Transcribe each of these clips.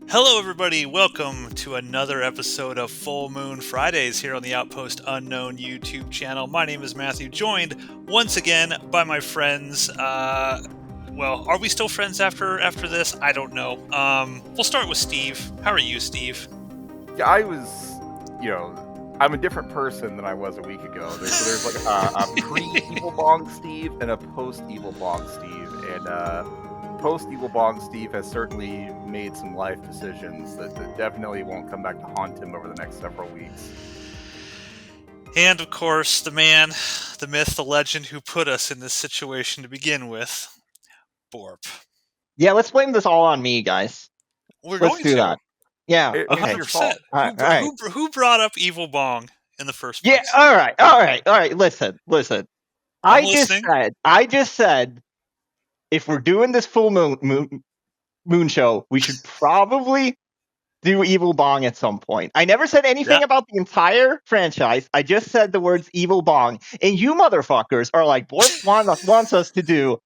Hello, everybody. Welcome to another episode of Full Moon Fridays here on the Outpost Unknown YouTube channel. My name is Matthew, joined once again by my friends. Well, are we still friends after this? I don't know. We'll start with Steve. How are you, Steve? Yeah, I'm a different person than I was a week ago. There's like a pre-Evil Bong Steve and a post-Evil Bong Steve. And post-Evil Bong Steve has certainly made some life decisions that definitely won't come back to haunt him over the next several weeks. And, of course, the man, the myth, the legend who put us in this situation to begin with, Borp. Yeah, let's blame this all on me, guys. We're Let's going do to. that. Yeah, It's okay. your fault. All right. Who brought up Evil Bong in the first place? Yeah, all right. Listen. I'm I listening. just said, if we're doing this full moon show, we should probably do Evil Bong at some point. I never said anything about the entire franchise. I just said the words Evil Bong, and you motherfuckers are like, Borp wants us to do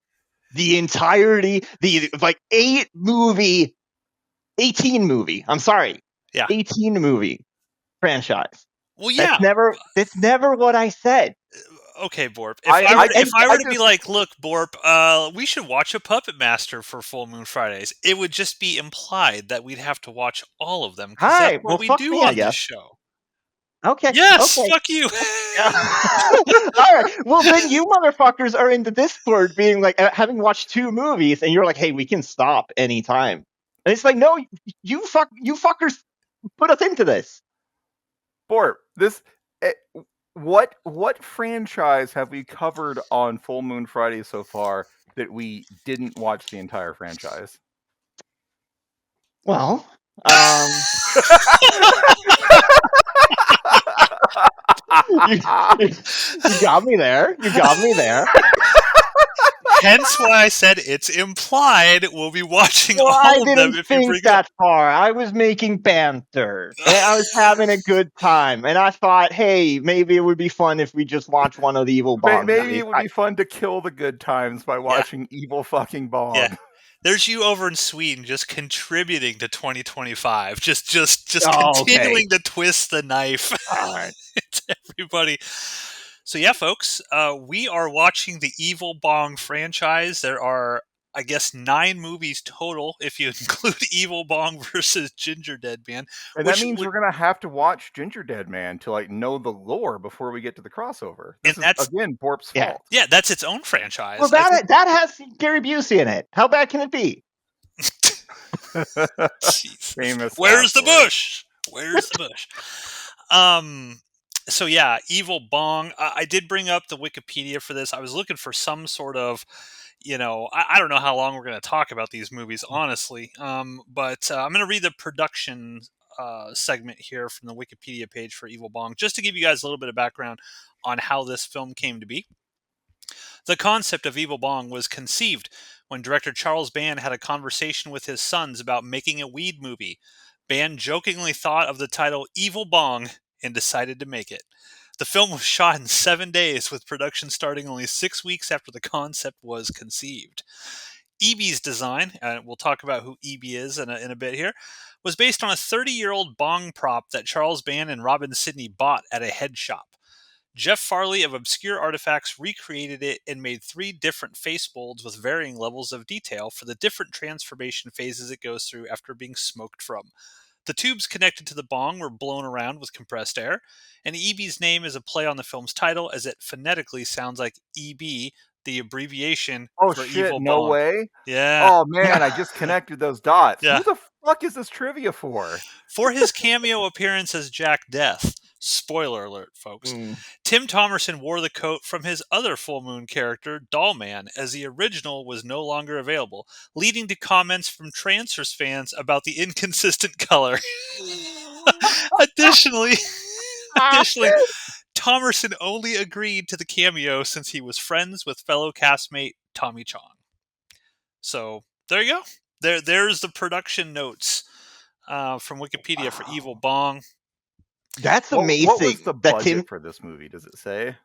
the entirety, the 18 movie. I'm sorry. Yeah. 18 movie franchise. Well, yeah. That's never what I said. Okay, Borp. If I were to be like, look, Borp, we should watch a Puppet Master for Full Moon Fridays, it would just be implied that we'd have to watch all of them because that's what we do on this show. Okay. Yes, okay. fuck you. All right. Well, then you motherfuckers are in the Discord being like, having watched 2 movies, and you're like, hey, we can stop anytime. And it's like, no, you fuckers put us into this. Borp, what franchise have we covered on Full Moon Friday so far that we didn't watch the entire franchise? Well, you got me there. Hence why I said it's implied we'll be watching all of them. I didn't think that far. I was making banter. And I was having a good time. And I thought, hey, maybe it would be fun if we just watch one of the Evil Bong. Maybe it would be fun to kill the good times by watching Evil fucking Bong. Yeah. There's you over in Sweden just contributing to 2025. Just continuing to twist the knife. All right. to everybody. So yeah, folks, we are watching the Evil Bong franchise. There are, I guess, 9 movies total if you include Evil Bong versus Ginger Dead Man. And that means we're going to have to watch Ginger Dead Man to know the lore before we get to the crossover. This is, again, Borp's fault. Yeah, that's its own franchise. Well, that has Gary Busey in it. How bad can it be? Famous. Where's the bush? Where's the bush? So yeah, Evil Bong. I did bring up the Wikipedia for this. I was looking for some sort of, I don't know how long we're going to talk about these movies, honestly. But I'm going to read the production segment here from the Wikipedia page for Evil Bong, just to give you guys a little bit of background on how this film came to be. The concept of Evil Bong was conceived when director Charles Band had a conversation with his sons about making a weed movie. Band jokingly thought of the title Evil Bong and decided to make it. The film was shot in 7 days, with production starting only 6 weeks after the concept was conceived. EB's design, and we'll talk about who EB is in a bit here, was based on a 30-year-old bong prop that Charles Band and Robin Sidney bought at a head shop. Jeff Farley of Obscure Artifacts recreated it and made 3 different face molds with varying levels of detail for the different transformation phases it goes through after being smoked from. The tubes connected to the bong were blown around with compressed air, and EB's name is a play on the film's title, as it phonetically sounds like EB, the abbreviation for Evil Bong. No way? Yeah. Oh, man, I just connected those dots. Yeah. Who the fuck is this trivia for? For his cameo appearance as Jack Death. Spoiler alert, folks. Tim Thomerson wore the coat from his other Full Moon character, Dollman, as the original was no longer available, leading to comments from Trancers fans about the inconsistent color. Additionally, Thomerson only agreed to the cameo since he was friends with fellow castmate Tommy Chong. So, there you go. There's the production notes from Wikipedia for Evil Bong. That's amazing. What was the budget for this movie? Does it say?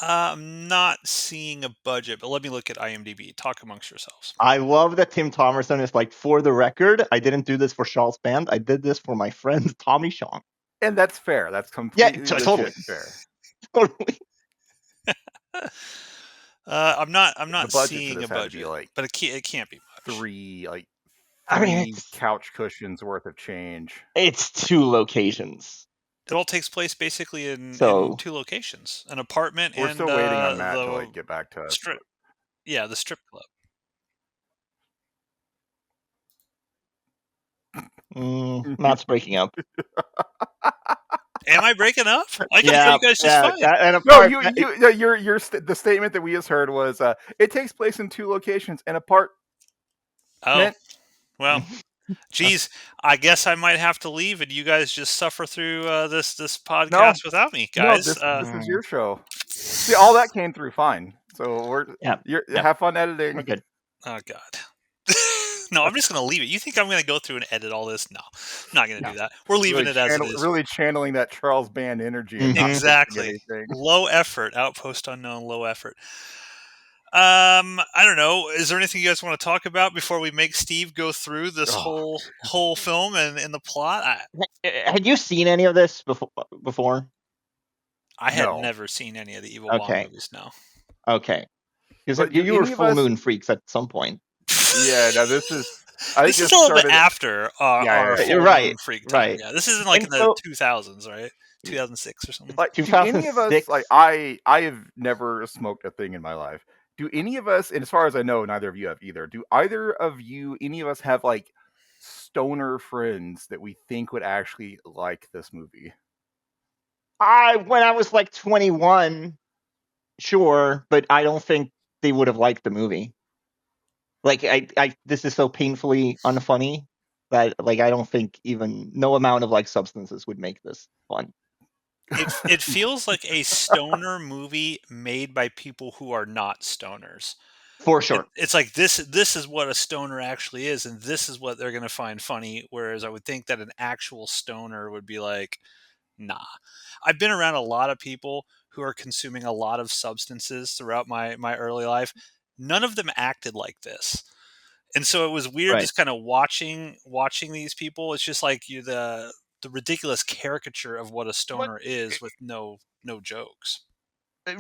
I'm not seeing a budget, but let me look at IMDb. Talk amongst yourselves. I love that Tim Thomerson is like, for the record, I didn't do this for Charles Band. I did this for my friend Tommy Chong. And that's fair. That's Yeah, completely totally. legit and fair. Totally. I'm not. I'm The not budget for seeing a this had to be budget, like but it can't be much. three I mean, couch cushions worth of change. it's 2 locations. It all takes place basically in So 2 locations: an apartment We're and still waiting on Matt to the get back to us. strip. Yeah, the strip club. Matt's breaking up. Am I breaking up? I can hear Yeah, you guys just yeah, fine. and of No, course, the statement that we just heard was it takes place in 2 locations and apart. Oh, well, geez, I guess I might have to leave, and you guys just suffer through this No, podcast without me, no, guys. this is your show. See, all that came through fine. So have fun editing. we're good. Oh God. No, I'm just gonna leave it. You think I'm gonna go through and edit all this? No, I'm not gonna do that. We're leaving it as it is. Really channeling that Charles Band energy and not Exactly. anything. Low effort. Outpost unknown. Low effort. I don't know. Is there anything you guys want to talk about before we make Steve go through this whole film and the plot? Had you seen any of this before? I had No. never seen any of the Evil Bong movies. No. Okay. Because But you do were any of full us- moon freaks at some point. Yeah, no, this is. This is a little bit after our full You're right, moon freak time. right. Yeah, this isn't like And in so- the 2000s, right? 2006 or something. Like, do any of us 2006? like I have never smoked a thing in my life. Do any of us, and as far as I know, neither of you have either. Do either of you, any of us, have like stoner friends that we think would actually like this movie? When I was like 21, sure, but I don't think they would have liked the movie. Like, this is so painfully unfunny that, like, I don't think even no amount of like substances would make this fun. It feels like a stoner movie made by people who are not stoners. For sure. It's like this is what a stoner actually is, and this is what they're going to find funny. Whereas I would think that an actual stoner would be like, nah. I've been around a lot of people who are consuming a lot of substances throughout my early life. None of them acted like this. And so it was weird Right. just kind of watching these people. It's just like the ridiculous caricature of what a stoner is with no jokes.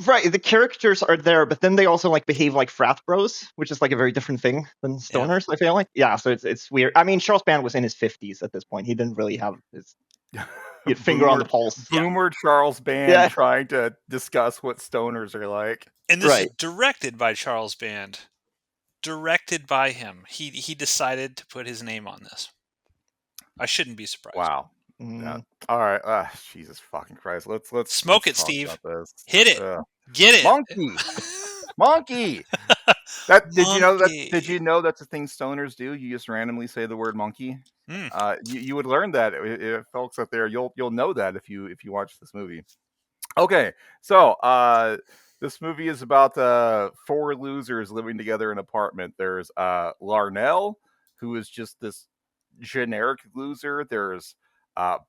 Right, the characters are there, but then they also like behave like frat bros, which is like a very different thing than stoners. I feel like, yeah. So it's weird. I mean, Charles Band was in his 50s at this point. He didn't really have his finger on the pulse. Boomer Charles Band trying to discuss what stoners are like. And this is directed by Charles Band. Directed by him. He decided to put his name on this. I shouldn't be surprised. Wow. Yeah. All right. Jesus fucking Christ. Let's smoke it, Steve. Hit it. Get it. Monkey. Did you know that's the thing stoners do? You just randomly say the word monkey. You would learn that, folks out there. You'll know that if you watch this movie. Okay, so this movie is about 4 losers living together in an apartment. There's Larnell, who is just this generic loser. There's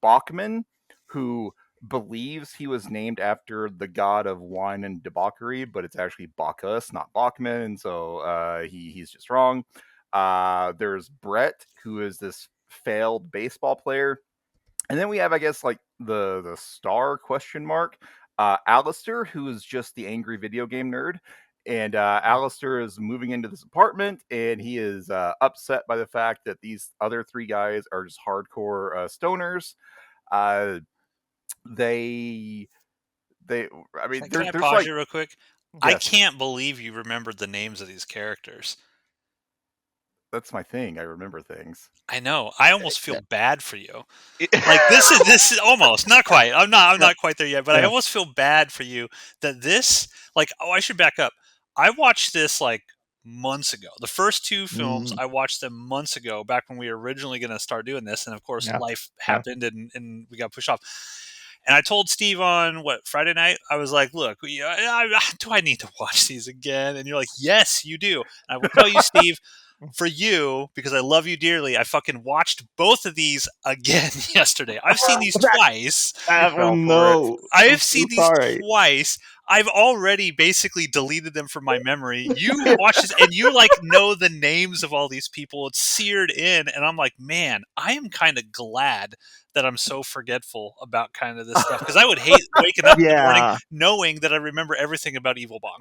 Bachman, who believes he was named after the god of wine and debauchery, but it's actually Bacchus, not Bachman, and so he's just wrong. There's Brett, who is this failed baseball player. And then we have, I guess, like the star question mark, Alistair, who is just the angry video game nerd. And Alistair is moving into this apartment, and he is upset by the fact that these other 3 guys are just hardcore stoners. I mean, Can I pause you real quick? Yes. I can't believe you remembered the names of these characters. That's my thing. I remember things. I know. I almost feel bad for you. Like this is almost not quite. I'm not quite there yet, but I almost feel bad for you that this, like, I should back up. I watched this like months ago. The first 2 films I watched them months ago, back when we were originally going to start doing this, and of course life happened and we got pushed off. And I told Steve on Friday night, I was like, look, do I need to watch these again? And you're like, yes, you do. And I will tell you, Steve, for you, because I love you dearly, I fucking watched both of these again yesterday. I've seen these twice. Oh fell for it. no! I'm I've so seen these sorry. twice. I've already basically deleted them from my memory. You watch this and you like know the names of all these people. It's seared in, and I'm like, man, I am kind of glad that I'm so forgetful about kind of this stuff, because I would hate waking up in the morning Yeah, knowing that I remember everything about Evil Bong.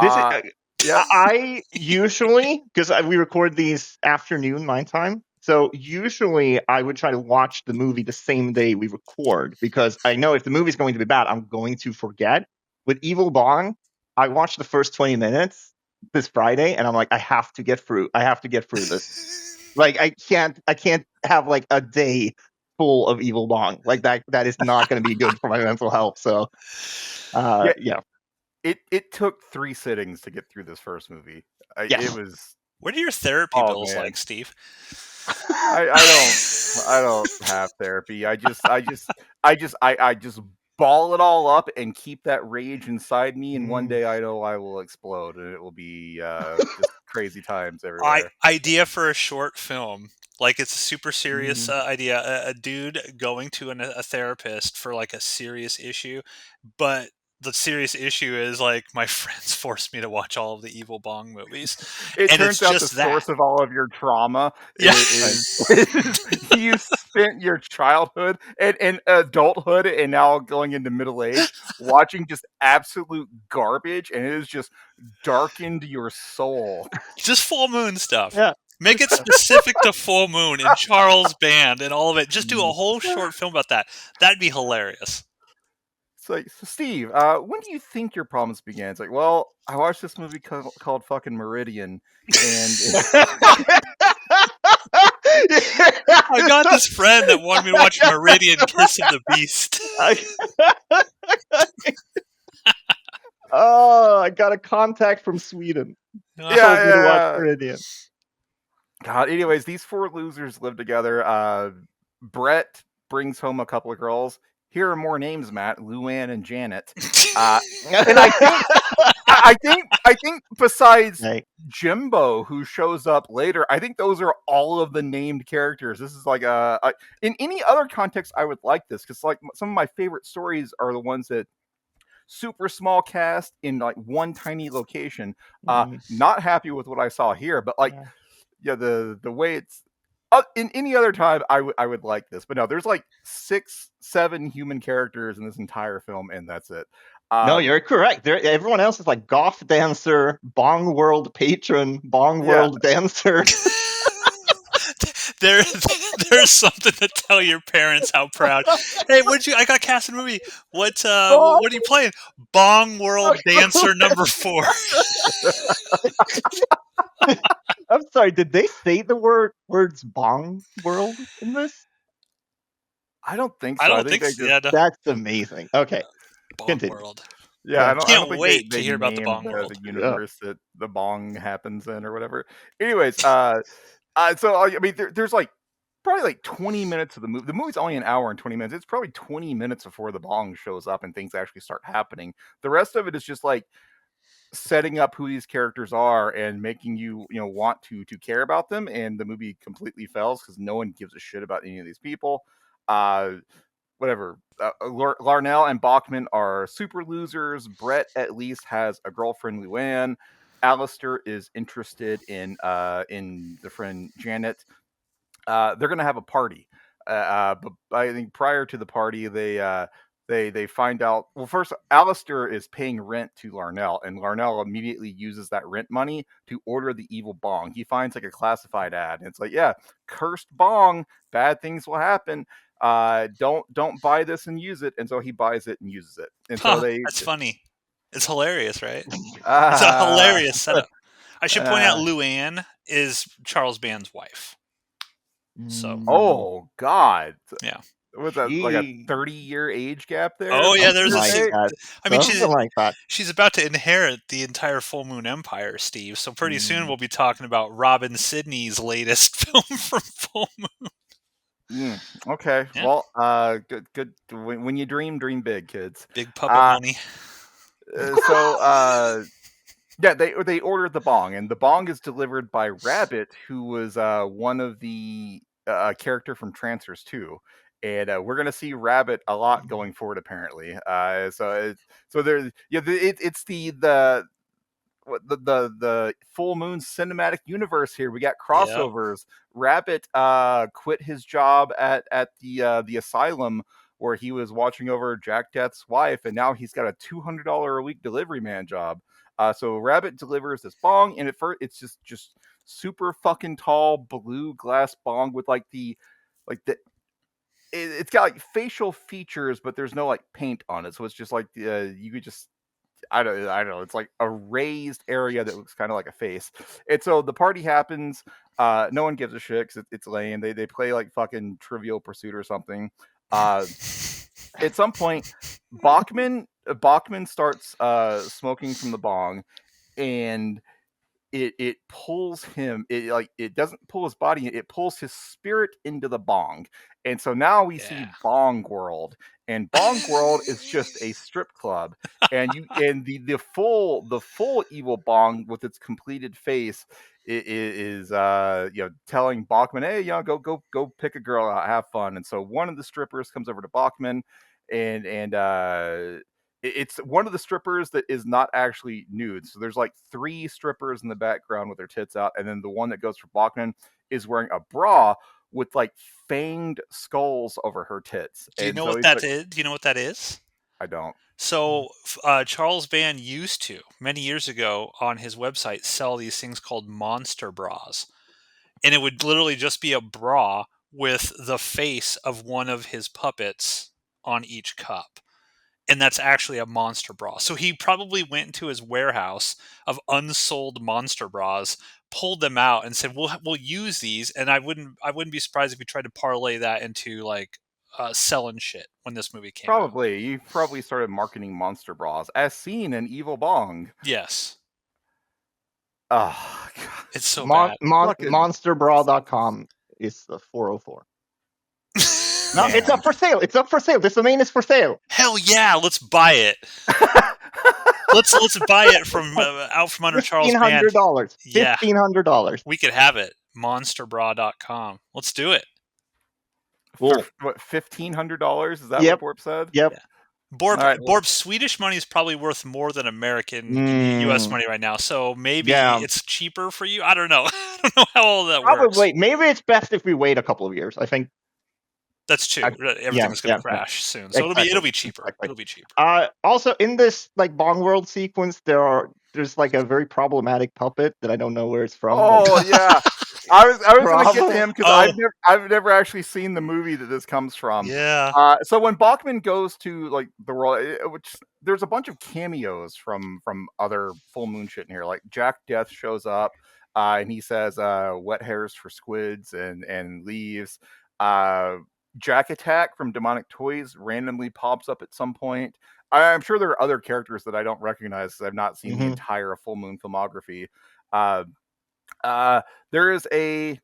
this is. Yep. I usually, because we record these afternoon my time, so usually I would try to watch the movie the same day we record, because I know if the movie's going to be bad, I'm going to forget. With Evil Bong, I watched the first 20 minutes this Friday, and I'm like, I have to get through. I have to get through this. Like, I can't have like a day full of Evil Bong. Like that. That is not going to be good for my mental health. So, Yeah, yeah, it took 3 sittings to get through this first movie. It yes. was What are your therapy oh bills man. like, Steve? I don't have therapy. I just ball it all up and keep that rage inside me, and one day I know I will explode, and it will be just crazy times everywhere. Idea for a short film. Like, it's a super serious Mm. idea. A dude going to a therapist for like a serious issue, but the serious issue is like, my friends forced me to watch all of the Evil Bong movies, It and it's turns out the just that. source of all of your trauma Yeah. is you spent your childhood and adulthood and now going into middle age watching just absolute garbage, and it has just darkened your soul. Just full moon stuff. Yeah. Make it specific to full moon and Charles Band and all of it. Just do a Mm. whole short film about that. That'd be hilarious. It's like, so Steve, when do you think your problems began? It's like, well, I watched this movie called fucking Meridian, and I got this friend that wanted me to watch Meridian Kiss of the Beast. Oh, I got a contact from Sweden. Uh, yeah, Told me to watch yeah. Meridian. God. Anyways, these 4 losers live together. Brett brings home a couple of girls. Here are more names, Matt: Luann and Janet. And I think besides Right. Jimbo, who shows up later, I think those are all of the named characters. This is like in any other context, I would like this, because like some of my favorite stories are the ones that super small cast in like one tiny location. Mm. Not happy with what I saw here, but like Yeah. the way it's in any other time, I would like this, but no, there's like 6-7 human characters in this entire film, and that's it. No, you're correct. Everyone else is like goth dancer, Bong World patron, Bong Yeah. World dancer. There's something to tell your parents how proud. Hey, I got cast in a movie. What are you playing? Bong World Dancer number 4. I'm sorry, did they say the words Bong World in this? I don't think I so. I don't think think they so. just Yeah, no. That's amazing. Okay, Bong continue. World. yeah. I don't Can't think wait to they hear about the named Bong World. the universe that the bong happens in or whatever. Anyways, so I mean, there's like probably like 20 minutes of the movie. The movie's only an hour and 20 minutes. It's probably 20 minutes before the bong shows up and things actually start happening. The rest of it is just like setting up who these characters are and making you want to care about them, and the movie completely fails because no one gives a shit about any of these people. Whatever. Larnell and Bachman are super losers. Brett at least has a girlfriend, Luann. Alistair is interested in the friend Janet. They're gonna have a party, but I think prior to the party, they find out. Well, first, Alistair is paying rent to Larnell, and Larnell immediately uses that rent money to order the evil bong. He finds like a classified ad, and it's like, yeah, cursed bong, bad things will happen. Don't buy this and use it. And so he buys it and uses it. And so That's funny. It's hilarious, right? It's a uh, hilarious setup. I should point out uh, Luann is Charles Band's wife. So, oh God. yeah. Was that like a Gee. 30-year age gap there? Oh yeah, Something there's a. like that. I mean, Something like that. she's about to inherit the entire Full Moon Empire, Steve. So pretty soon Mm. we'll be talking about Robin Sidney's latest film from Full Moon. Okay. Yeah. Well, good. When you dream big, kids. Big puppet money. So Yeah, they ordered the bong, and the bong is delivered by Rabbit, who was one of the character from Trancers 2. And we're gonna see Rabbit a lot going forward, apparently. So there, yeah, it's the full moon cinematic universe here. We got Yep. crossovers. Rabbit quit his job at the asylum where he was watching over Jack Death's wife, and now he's got a $200 a week delivery man job. So Rabbit delivers this bong, and at first it's just super fucking tall blue glass bong with like the it's got like facial features, but there's no like paint on it, so it's just like you could just I don't know. It's like a raised area that looks kind of like a face. And so the party happens. No one gives a shit because it's lame. They play like fucking Trivial Pursuit or something. At some point, Bachman starts smoking from the bong, and it pulls him. It doesn't pull his body. It pulls his spirit into the bong. And so now we see Yeah. Bong World, and Bong World is just a strip club. And the full evil Bong with its completed face is telling Bachman, hey, go pick a girl out, have fun. And so one of the strippers comes over to Bachman, and it's one of the strippers that is not actually nude. So there's like 3 strippers in the background with their tits out, and then the one that goes for Bachman is wearing a bra with like fanged skulls over her tits. Do you And know so what he's that like, is? Do you know what that is? I don't. So Charles Band used to many years ago on his website sell these things called monster bras, and it would literally just be a bra with the face of one of his puppets on each cup. And that's actually a monster bra. So he probably went into his warehouse of unsold monster bras, pulled them out, and said, "We'll use these." And I wouldn't be surprised if he tried to parlay that into like selling shit when this movie came out. Probably. You probably started marketing monster bras as seen in Evil Bong. Yes, Oh, God. it's so bad. Fucking monsterbra.com is the 404. No, it's up for sale. It's up for sale. This domain is for sale. Hell yeah, let's buy it. Let's buy it from out from under Charles Band. $1,500. Yeah, $1,500. we could have it. Monsterbra.com. Let's do it. Cool. For what, $1,500? Is that Yep. what Borp said? Yep. Borp, All right, well, Borp, Swedish money is probably worth more than American U.S. Mm, money right now. So maybe yeah. it's cheaper for you. I don't know. I don't know how all that works. Probably. Maybe it's best if we wait a couple of years. I think. That's true. Everything's going to crash soon, so it'll be cheaper. Exactly. It'll be cheaper. Also, in this like Bong World sequence, there's like a very problematic puppet that I don't know where it's from. oh yeah, I was going to get to him because Oh. I've never actually seen the movie that this comes from. Yeah. So when Bachman goes to like the world, which there's a bunch of cameos from other full moon shit in here. Like Jack Death shows up, and he says, "Wet hairs for squids," and leaves. Jack Attack from Demonic Toys randomly pops up at some point. I'm sure there are other characters that I don't recognize because I've not seen the entire Full Moon filmography. There is a.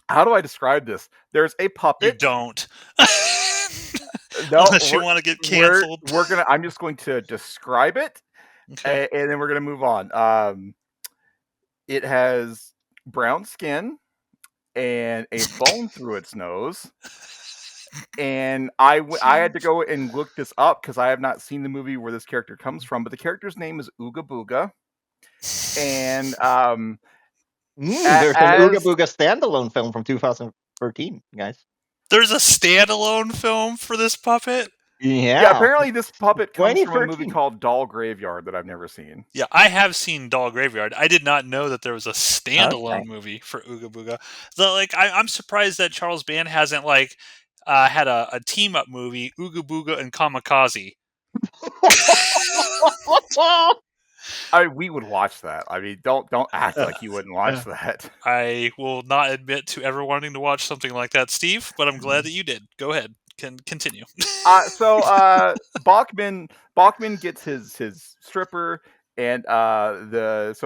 How do I describe this? There's a puppet. You don't. No, Unless you want to get canceled. I'm just going to describe it, Okay. and then we're gonna move on. It has brown skin and a bone through its nose. And I had to go and look this up because I have not seen the movie where this character comes from, but the character's name is Ooga Booga. And there's an Ooga Booga standalone film from 2013, guys. There's a standalone film for this puppet? Yeah, apparently this puppet comes from a 2013. movie called Doll Graveyard that I've never seen. Yeah, I have seen Doll Graveyard. I did not know that there was a standalone movie for Ooga Booga. I'm surprised that Charles Band hasn't had a team up movie, Ooga Booga and Kamikaze. We would watch that. I mean, don't act like you wouldn't watch that. I will not admit to ever wanting to watch something like that, Steve, but I'm glad that you did. Go ahead. Can continue. So Bachman gets his stripper, and the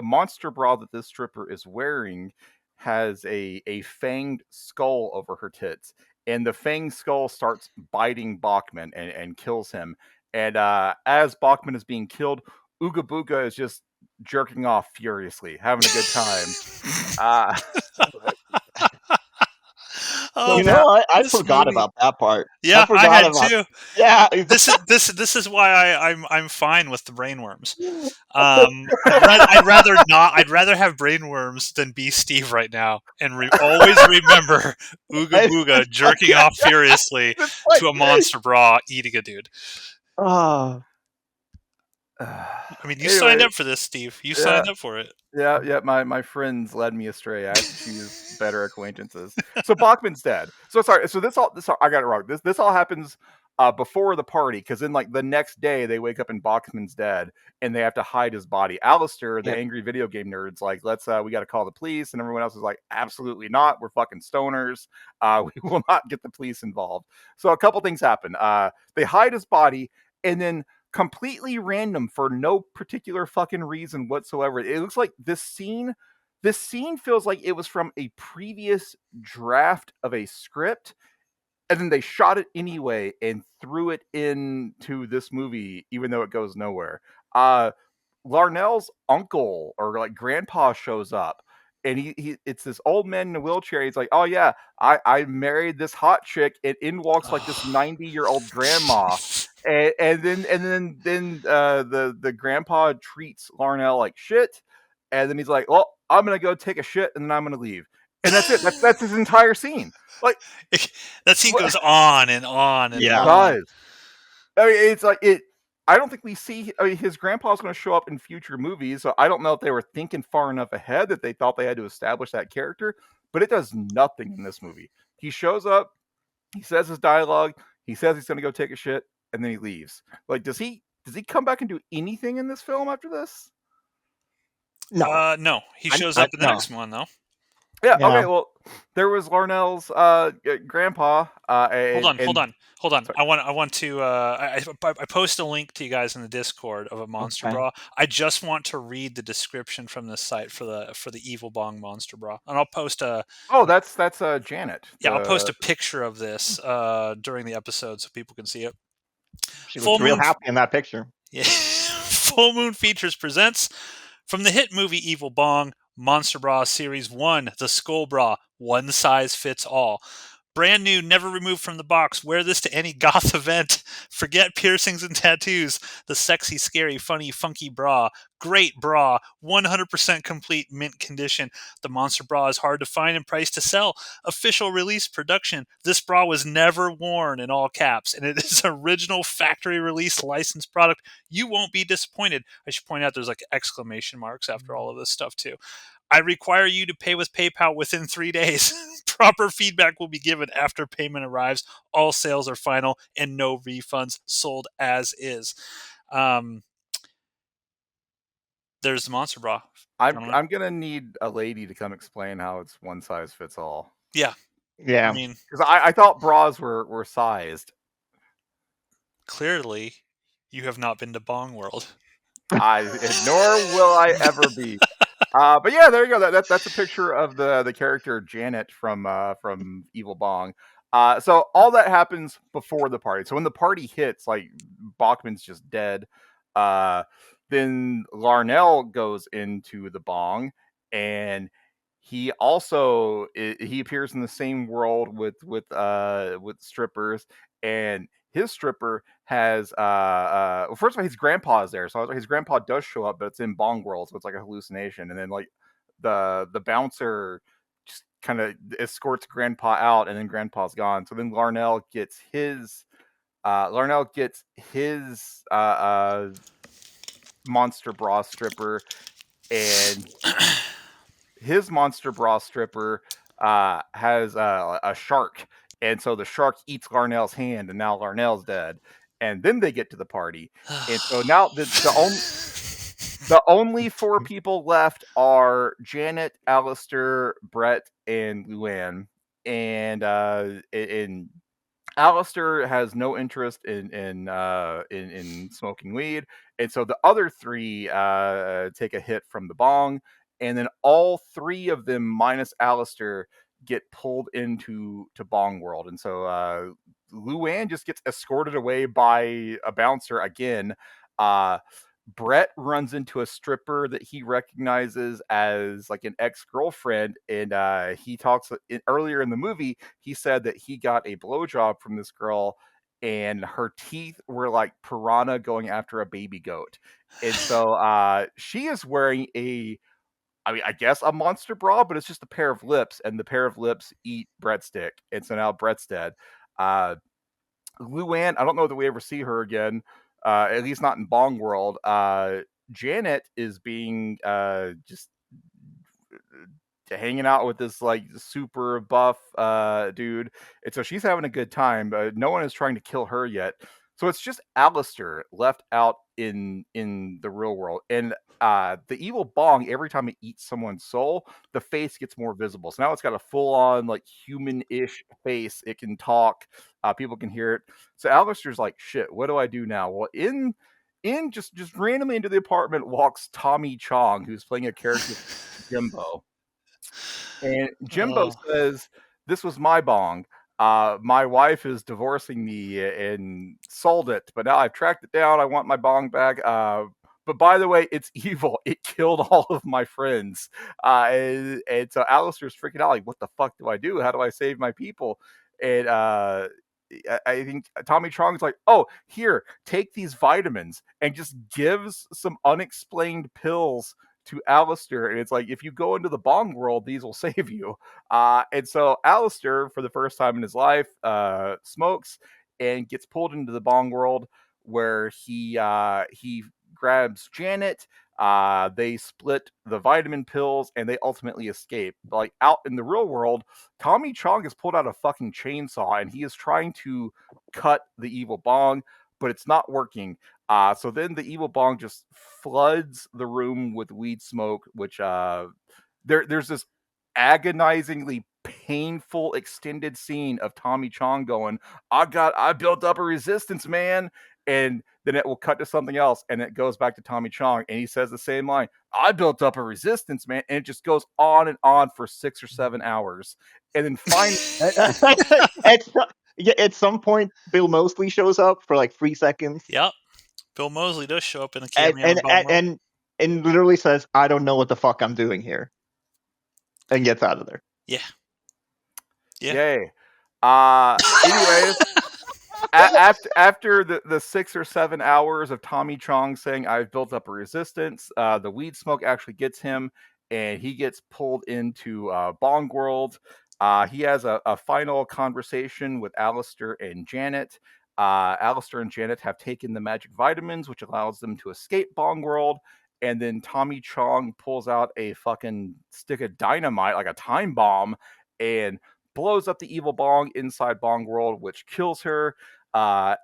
monster bra that this stripper is wearing has a fanged skull over her tits, and the fanged skull starts biting Bachman and kills him. And as Bachman is being killed, Ooga Booga is just jerking off furiously, having a good time. Uh, so Oh You know man, now, what? I this forgot movie. about that part. I Yeah, I forgot had about. too. Yeah. This is why I'm fine with the brainworms. I'd rather not. I'd rather have brainworms than be Steve right now, and always remember Ooga Booga jerking off furiously it's like, to a monster bra eating a dude. Oh, I mean, you signed anyway, up for this, Steve. You yeah, signed up for it. yeah. My friends led me astray. I have to choose better acquaintances. So Bachman's dead. So sorry. So this all I got it wrong. This all happens before the party, because then like the next day they wake up and Bachman's dead and they have to hide his body. Alistair, the yep. angry video game nerd's like, let's we got to call the police, and everyone else is like, absolutely not. We're fucking stoners. We will not get the police involved. So a couple things happen. They hide his body, and then completely random for no particular fucking reason whatsoever. It looks like this scene feels like it was from a previous draft of a script, and then they shot it anyway and threw it into this movie even though it goes nowhere. Larnell's uncle or like grandpa shows up, and he it's this old man in a wheelchair. He's like, "Oh yeah, I married this hot chick," and in walks like this 90-year-old grandma. And then the grandpa treats Larnell like shit, and then he's like, "Well, I'm gonna go take a shit, and then I'm gonna leave," and that's it. That's his entire scene. Like, That scene what goes on and on and it Yeah. on. does. I mean, it's like it. I don't think we see. I mean, his grandpa's going to show up in future movies, so I don't know if they were thinking far enough ahead that they thought they had to establish that character. But it does nothing in this movie. He shows up, he says his dialogue, he says he's going to go take a shit, and then he leaves. Like, does he come back and do anything in this film after this? No. No, he shows I up in the no. next one though. Yeah. Yeah. Okay. Well, there was Larnell's grandpa, Hold on, hold and on, hold on. sorry. I want to. I post a link to you guys in the Discord of a monster Okay. bra. I just want to read the description from this site for the evil bong monster bra, and I'll post a Oh, that's Janet. yeah, I'll post The a picture of this during the episode so people can see it. She Full looks real Moon, happy in that picture. yeah, Full Moon Features presents from the hit movie Evil Bong Monster Bra Series One, the Skull Bra, one size fits all. Brand new, never removed from the box. Wear this to any goth event. Forget piercings and tattoos. The sexy, scary, funny, funky bra. Great bra. 100% complete mint condition. The monster bra is hard to find and priced to sell. Official release production. This bra was never worn in all caps, and it is original factory release licensed product. You won't be disappointed. I should point out there's like exclamation marks after all of this stuff too. I require you to pay with PayPal within 3 days. Proper feedback will be given after payment arrives. All sales are final and no refunds, sold as is. Um, there's the monster bra, gentlemen. I'm gonna need a lady to come explain how it's one size fits all. Yeah, I Yeah. mean, Because I thought bras were sized. clearly you have not been to Bong World. Nor will I ever be. But yeah, there you go. That's a picture of the character Janet from Evil Bong. So all that happens before the party. So when the party hits, like Bachman's just dead. Uh, then Larnell goes into the Bong, and he also he appears in the same world with strippers, and his stripper has well, first of all, his grandpa is there, so his grandpa does show up, but it's in Bong World, so it's like a hallucination. And then like the bouncer just kind of escorts grandpa out, and then grandpa's gone. So then Larnell gets his monster bra stripper, and his monster bra stripper has a shark, and so the shark eats Larnell's hand, and now Larnell's dead. And then they get to the party, and so now the only four people left are Janet, Alistair, Brett, and Luann. And Alistair has no interest in smoking weed, and so the other three take a hit from the bong, and then all three of them minus Alistair get pulled into Bong World, and so Luann just gets escorted away by a bouncer again. Uh, Brett runs into a stripper that he recognizes as like an ex-girlfriend, and he talks earlier in the movie. He said that he got a blowjob from this girl, and her teeth were like piranha going after a baby goat, and so she is wearing I mean, I guess a monster bra, but it's just a pair of lips, and the pair of lips eat breadstick, and so now Brett's dead. Uh, Luann, I don't know that we ever see her again, at least not in Bong World. Janet is being just hanging out with this like super buff dude, and so she's having a good time. No one is trying to kill her yet, so it's just Alistair left out in the real world, and the evil Bong, every time it eats someone's soul, the face gets more visible. So now it's got a full on like human-ish face. It can talk. People can hear it. So Alistair's like, shit, what do I do now? Well, in just randomly into the apartment walks Tommy Chong, who's playing a character Jimbo. And Jimbo Oh. says, "This was my bong. My wife is divorcing me and sold it, but now I've tracked it down. I want my bong back. But by the way, it's evil. It killed all of my friends." And so Alistair's freaking out, like, "What the fuck do I do? How do I save my people?" And I think Tommy Chong's like, "Oh, here, take these vitamins," and just gives some unexplained pills to Alistair, and it's like, if you go into the Bong world, these will save you. And so Alistair, for the first time in his life, smokes and gets pulled into the Bong world, where he grabs Janet. They split the vitamin pills, and they ultimately escape. Like out in the real world, Tommy Chong has pulled out a fucking chainsaw, and he is trying to cut the evil Bong, but it's not working. So then the evil Bong just floods the room with weed smoke, which there's this agonizingly painful extended scene of Tommy Chong going, I built up a resistance, man. And then it will cut to something else, and it goes back to Tommy Chong, and he says the same line, I built up a resistance, man. And it just goes on for 6 or 7 hours. And then finally, At some point, Bill Moseley shows up for like 3 seconds. Yep. Bill Moseley does show up in a and cameo in and, Bong and, World. and literally says, "I don't know what the fuck I'm doing here," and gets out of there. Yeah. Yeah. Yay. Anyways, after the 6 or 7 hours of Tommy Chong saying I've built up a resistance, the weed smoke actually gets him, and he gets pulled into Bong World. He has a final conversation with Alistair and Janet. Alistair and Janet have taken the magic vitamins, which allows them to escape Bong World. And then Tommy Chong pulls out a fucking stick of dynamite, like a time bomb, and blows up the evil Bong inside Bong World, which kills her.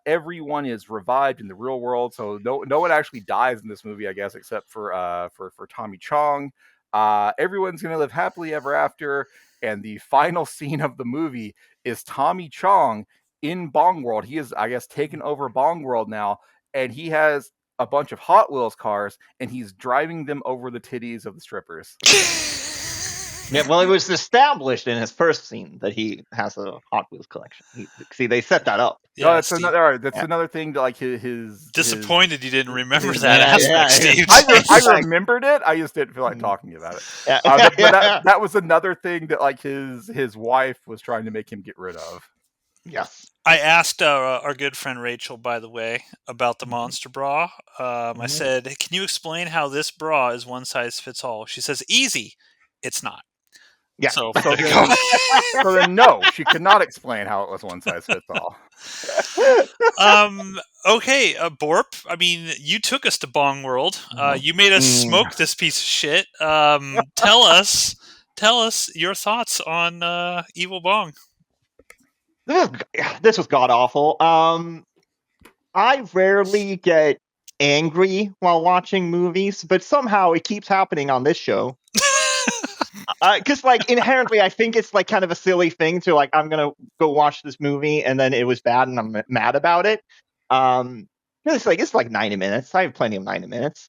Everyone is revived in the real world, so no one actually dies in this movie, I guess, except for Tommy Chong. Everyone's gonna live happily ever after, and the final scene of the movie is Tommy Chong in Bong World. He is, I guess, taken over Bong World now, and he has a bunch of Hot Wheels cars, and he's driving them over the titties of the strippers. Yeah, well, it was established in his first scene that he has a Hot Wheels collection. See, they set that up. Yeah, No, that's Steve. another. That's Yeah. another thing. Like his Disappointed you didn't remember his- that Yeah, aspect, yeah, Steve. I remembered it. I just didn't feel like talking about it. Yeah. But that was another thing that like his wife was trying to make him get rid of. Yes. I asked our good friend Rachel, by the way, about the monster bra. I said, "Can you explain how this bra is one size fits all?" She says, "Easy. It's not." Yeah. So, So there you go. So then, no, she could not explain how it was one size fits all. Okay, Borp. I mean, you took us to Bong World. You made us smoke this piece of shit. Tell us your thoughts on Evil Bong. This was god awful. I rarely get angry while watching movies, but somehow it keeps happening on this show. Because like inherently, I think it's like kind of a silly thing to like, I'm gonna go watch this movie and then it was bad and I'm mad about it. It's like 90 minutes. I have plenty of 90 minutes.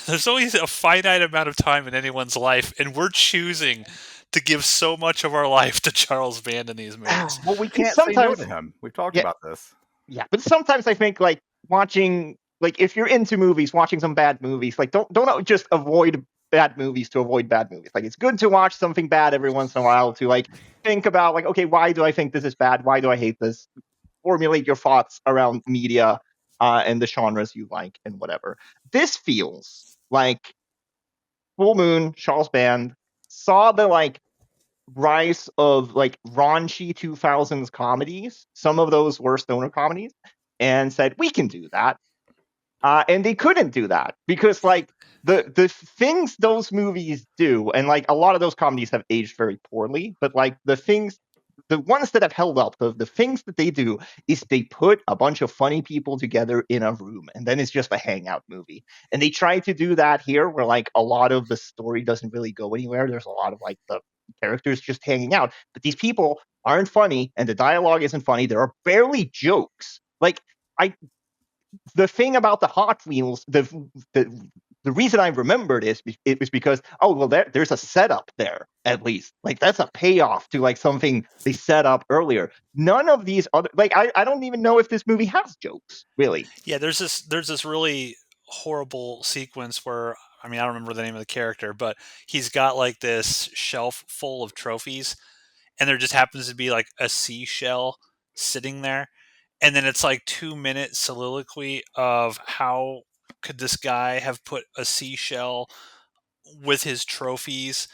There's always a finite amount of time in anyone's life, and we're choosing to give so much of our life to Charles Band in these movies. Well, we can't say no Sometimes- to him. We've talked Yeah. about this. Yeah, but sometimes I think like watching like if you're into movies, watching some bad movies, like don't just avoid bad movies to avoid bad movies. Like it's good to watch something bad every once in a while to like think about like, okay, why do I think this is bad? Why do I hate this? Formulate your thoughts around media and the genres you like and whatever. This feels like Full Moon, Charles Band saw the like rise of like raunchy 2000s comedies. Some of those were stoner comedies, and said we can do that. And they couldn't do that because like the things those movies do, and like a lot of those comedies have aged very poorly, but like the ones that have held up, the things that they do is they put a bunch of funny people together in a room, and then it's just a hangout movie. And they try to do that here, where like a lot of the story doesn't really go anywhere. There's a lot of like the characters just hanging out, but these people aren't funny, and the dialogue isn't funny. There are barely jokes. Like I the thing about the Hot Wheels, the reason I remembered is it was because there's a setup there at least, like that's a payoff to like something they set up earlier. None of these other like I don't even know if this movie has jokes really. Yeah, there's this really horrible sequence where, I mean, I don't remember the name of the character, but he's got like this shelf full of trophies, and there just happens to be like a seashell sitting there, and then it's like 2 minute soliloquy of how could this guy have put a seashell with his trophies.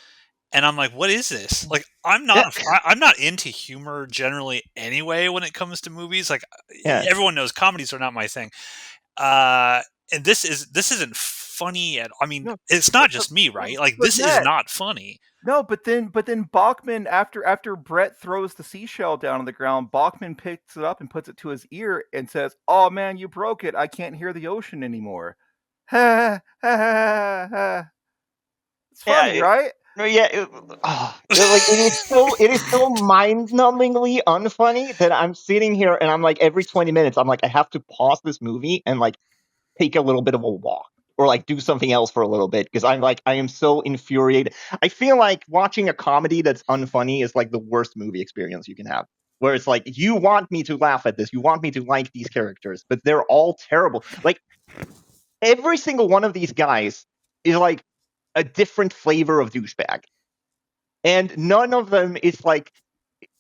And I'm like, what is this? Like, Yeah, I'm not into humor generally anyway when it comes to movies. Like, yeah, everyone knows comedies are not my thing. Uh, and this isn't funny at. I mean, No, it's not just me, right? Like, but this is Matt, not funny. no, but then Bachman, after Brett throws the seashell down on the ground, Bachman picks it up and puts it to his ear and says, "Oh man, you broke it. I can't hear the ocean anymore." Ha ha ha ha. It's yeah. funny, right? No, yeah, like it is so mind-numbingly unfunny that I'm sitting here and I'm like every 20 minutes I'm like I have to pause this movie and like take a little bit of a walk or like do something else for a little bit because I'm like I am so infuriated. I feel like watching a comedy that's unfunny is like the worst movie experience you can have. Where it's like you want me to laugh at this, you want me to like these characters, but they're all terrible. Like every single one of these guys is like a different flavor of douchebag. And none of them is like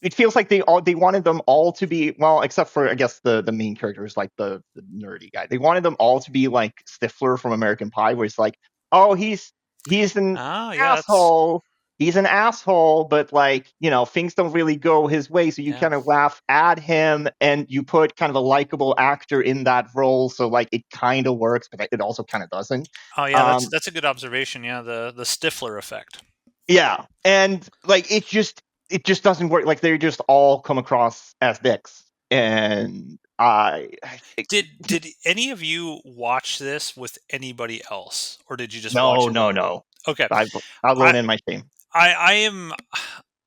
it feels like they wanted them all to be well, except for I guess the main character is like the nerdy guy. They wanted them all to be like Stifler from American Pie, where it's like, oh, he's an Oh, yeah, that's asshole. He's an asshole, but like, things don't really go his way, so you yeah. kind of laugh at him and you put kind of a likable actor in that role, so like it kind of works, but it also kind of doesn't. Oh, yeah, Um, that's a good observation. Yeah, the Stifler effect. yeah, and like it just doesn't work. Like they just all come across as dicks, and Did any of you watch this with anybody else, or did you just watch no, it? no, no. Okay, I'll learn I in my shame. I am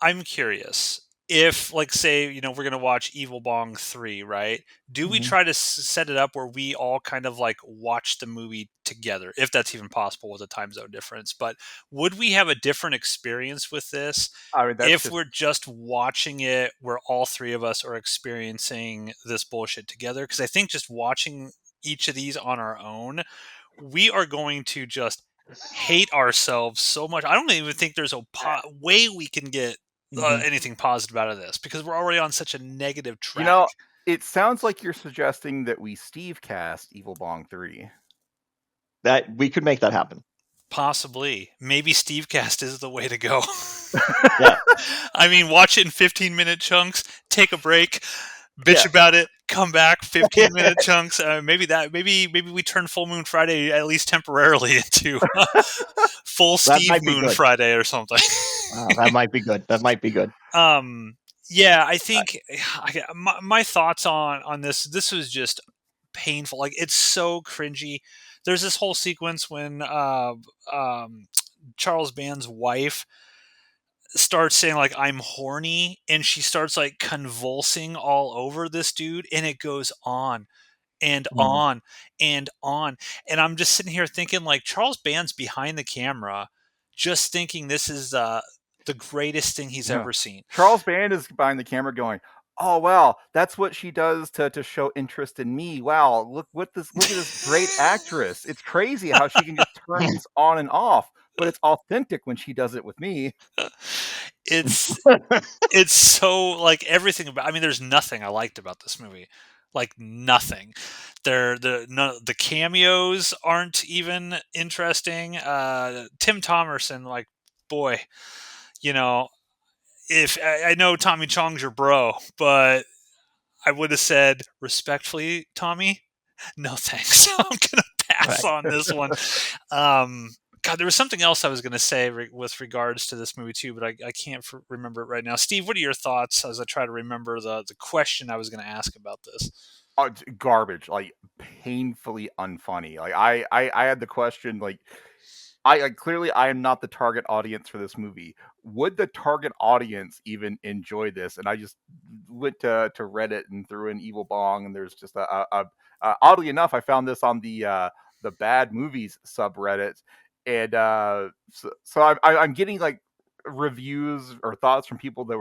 I'm curious if, like, say, we're gonna watch Evil Bong 3, right? Do we Mhm. try to set it up where we all kind of like watch the movie together, if that's even possible with a time zone difference? But would we have a different experience with this I mean, that's if just we're just watching it where all three of us are experiencing this bullshit together? Because I think just watching each of these on our own, we are going to just hate ourselves so much. I don't even think there's a way we can get Mhm. anything positive out of this because we're already on such a negative you track. know. It sounds like you're suggesting that we Steve cast Evil Bong 3. That we could make that happen. Possibly, maybe Stevecast is the way to go. Yeah, I mean, watch it in 15-minute chunks, take a break, bitch yeah, about it, come back, yeah. 15-minute chunks. Maybe we turn Full Moon Friday at least temporarily into Full That Steve might be Moon good. Friday or something. That might be good. That might be good. um, yeah, I think my thoughts on this was just painful. Like, it's so cringy. There's this whole sequence when um, Charles Band's wife starts saying like I'm horny, and she starts like convulsing all over this dude, and it goes on and Mhm. on and on. And I'm just sitting here thinking like Charles Band's behind the camera just thinking this is the greatest thing he's No. ever seen. Charles Band is behind the camera going, oh wow, that's what she does to show interest in me. Wow, look at this great actress. It's crazy how she can just turn this on and off, but it's authentic when she does it with me. it's it's so like everything about. I mean, there's nothing I liked about this movie, like nothing. The cameos aren't even interesting. Tim Thomerson, like boy, you know, if I know Tommy Chong's your bro, but I would have said respectfully, Tommy, no thanks. I'm gonna pass Right. on this one. Um, God, there was something else I was going to say with regards to this movie too, but I can't remember it right now. Steve, what are your thoughts as I try to remember the question I was going to ask about this? Oh, it's garbage, like painfully unfunny. Like I had the question like clearly I am not the target audience for this movie. Would the target audience even enjoy this? And I just went to Reddit and threw in Evil Bong, and there's just oddly enough, I found this on the bad movies subreddit, and so I'm getting like reviews or thoughts from people that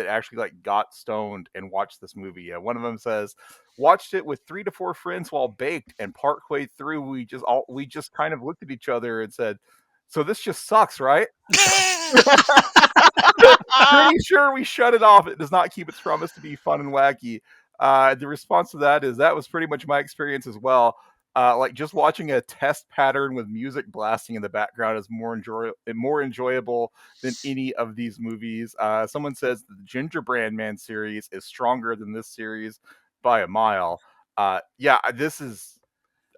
actually like got stoned and watched this movie. One of them says watched it with 3 to 4 friends while baked, and partway through we just kind of looked at each other and said, "So this just sucks, right?" Pretty sure we shut it off. It does not keep its promise to be fun and wacky. The response to that is that was pretty much my experience as well. Like just watching a test pattern with music blasting in the background is more enjoyable than any of these movies. Someone says the Gingerbread Man series is stronger than this series by a mile. Yeah, this is.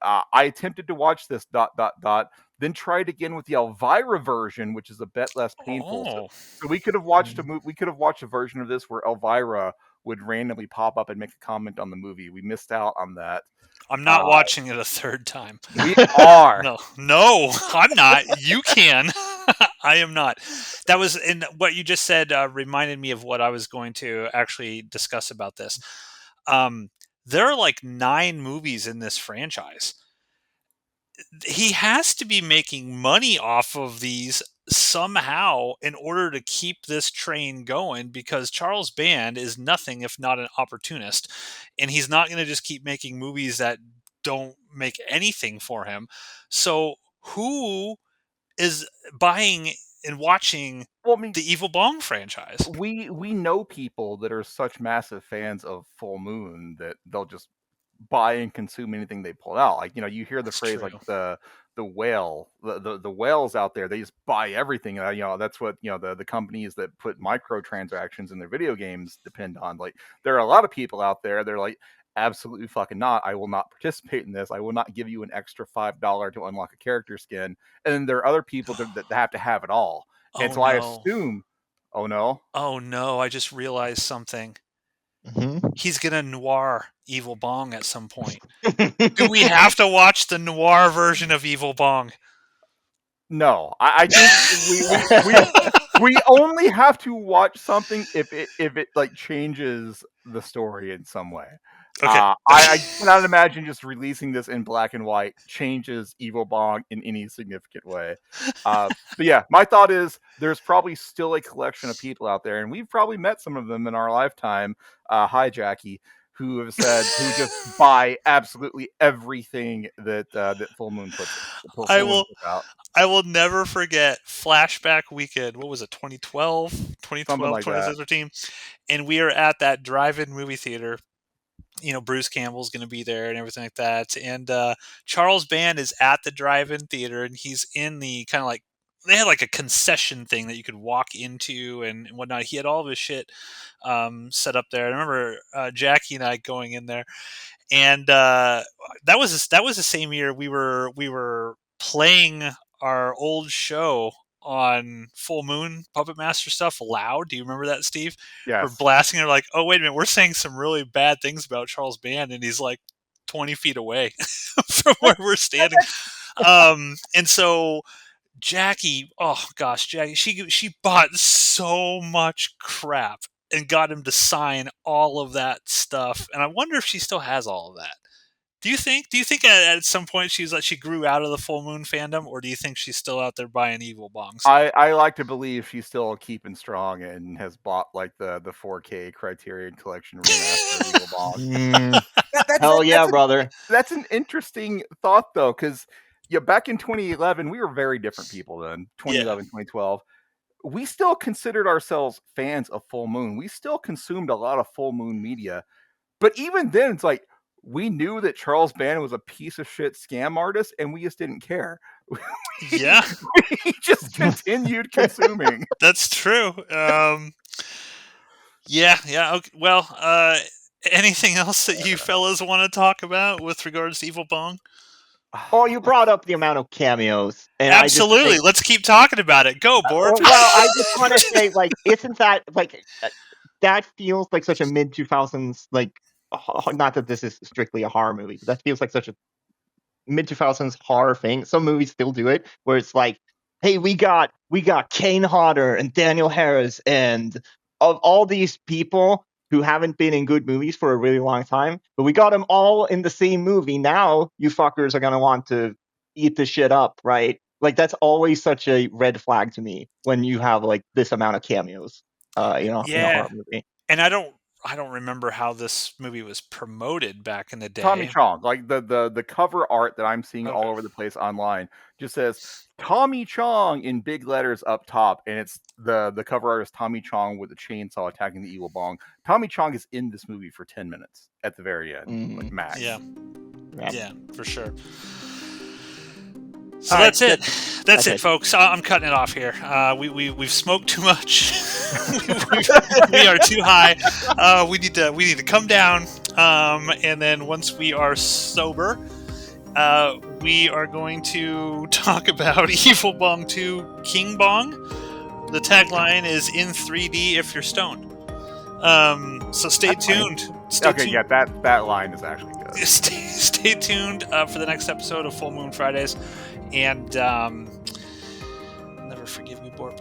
I attempted to watch this then tried again with the Elvira version, which is a bit less painful. Oh, So we could have watched we could have watched a version of this where Elvira would randomly pop up and make a comment on the movie. We missed out on that. I'm not Uh, watching it a third time. we are. No, no, I'm not. You can. I am not. That was in what you just said. Reminded me of what I was going to actually discuss about this. Um, there are like 9 movies in this franchise. He has to be making money off of these somehow in order to keep this train going, because Charles Band is nothing if not an opportunist, and he's not going to just keep making movies that don't make anything for him. So who is buying and watching Well, I mean, the Evil Bong franchise? we know people that are such massive fans of Full Moon that they'll just buy and consume anything they pull out. Like, you hear the That's phrase true. like the whales out there, they just buy everything. That's what the companies that put microtransactions in their video games depend on. Like, there are a lot of people out there, they're like, absolutely fucking not. I will not participate in this. I will not give you an extra $5 to unlock a character skin. And then there are other people that have to have it all. And Oh so I no. assume, oh no, Oh no, I just realized something. Mhm. He's gonna noir Evil Bong at some point. Do we have to watch the noir version of Evil Bong? no. I think we only have to watch something if it like changes the story in some way. Okay. I cannot imagine just releasing this in black and white changes Evil Bong in any significant way. But yeah, my thought is there's probably still a collection of people out there, and we've probably met some of them in our lifetime. Hi, Jackie, who just buy absolutely everything that I Full Moon will puts out, I will never forget Flashback Weekend. What was it? 2012, something 2012, like that. 2013, and we are at that drive-in movie theater. Bruce Campbell's going to be there and everything like that. And Charles Band is at the drive-in theater, and he's in the kind of like they had like a concession thing that you could walk into and whatnot. He had all of his shit set up there. I remember Jackie and I going in there, and that was the same year we were playing our old show on Full Moon Puppet Master stuff loud. Do you remember that, Steve? We're Yes. blasting. They're like, "Oh, wait a minute, we're saying some really bad things about Charles Band," and he's like 20 feet away from where we're standing. And so Jackie, oh gosh, Jackie, she bought so much crap and got him to sign all of that stuff, and I wonder if she still has all of that. Do you think? Do you think at some point she grew out of the full moon fandom, or do you think she's still out there buying evil bongs? I like to believe she's still keeping strong and has bought like the 4K Criterion Collection remaster of Evil Bong. Mm, That's hell it. yeah, brother. That's an interesting thought though, because back in 2011 we were very different people. Then Yeah. 2011, 2012, we still considered ourselves fans of Full Moon. We still consumed a lot of Full Moon media, but even then, it's like we knew that Charles Band was a piece of shit scam artist, and we just didn't care. Yeah, We just continued consuming. that's true. Yeah, yeah. Okay. Well, anything else that you fellas want to talk about with regards to Evil Bong? Oh, you brought up the amount of cameos, and I just Absolutely. think, Let's keep talking about it. Go, Borp. well, I just want to say, like, isn't that like that feels like such a mid 2000s like, not that this is strictly a horror movie, but that feels like such a mid 2000s horror thing. Some movies still do it, where it's like, hey, we got Kane Hodder and Daniel Harris and of all these people who haven't been in good movies for a really long time, but we got them all in the same movie. Now you fuckers are gonna want to eat this shit up, right? Like that's always such a red flag to me when you have like this amount of cameos, in a Yeah, horror movie. and I don't remember how this movie was promoted back in the Tommy day. Chong, like the cover art that I'm seeing all Okay. over the place online, just says Tommy Chong in big letters up top, and it's the cover art is Tommy Chong with a chainsaw attacking the evil bong. Tommy Chong is in this movie for 10 minutes at the very end, like max. Yeah, Yeah. yeah, for sure. So All right, that's it. That's it, it. folks. I'm cutting it off here. We've smoked too much. We are too high. We need to come down. And then once we are sober, we are going to talk about Evil Bong 2 King Bong. The tagline is "In 3D if you're stoned." So stay That's funny. tuned. Stay Okay, tuned. yeah, that line is actually good. Stay tuned for the next episode of Full Moon Fridays, and never forgive me, Borp.